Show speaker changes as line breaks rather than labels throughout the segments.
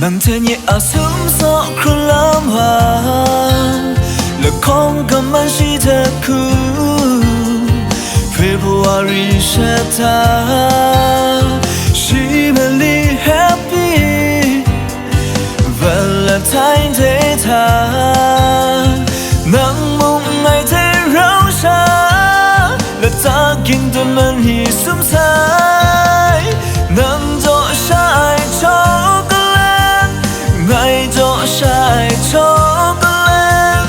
能听见阿苏索克拉玛，了空个满是的苦，February 是他，西门里 happy，Valentine Day 他，能梦爱的柔沙，了他见的门里숨彩，能做下爱chocolate。爱做晒chocolate，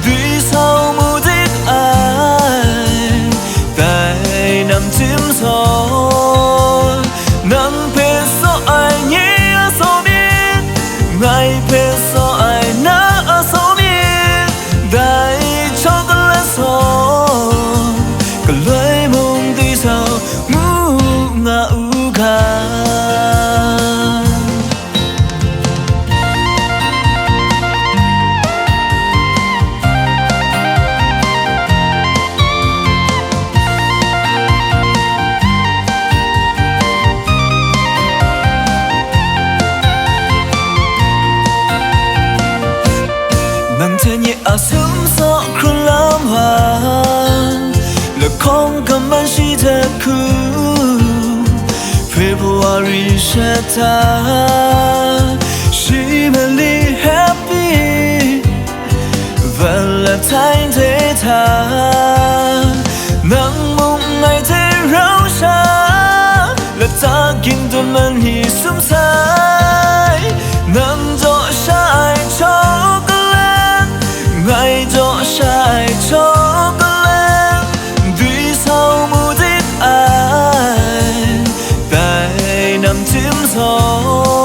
對手無的愛，帶能接受，能陪所愛你而所面，愛陪所愛那而所面，帶 chocolate 所，個淚夢對手無牙無卡。能聽見阿蘇索克拉瑪，了空個滿是的苦 ，February 是他，西門里 happy，Valentine Day 他，能夢愛的柔沙，了他見的門裡숨彩，能做下愛chocolate。愛做晒chocolate，對手無的愛，帶能接受。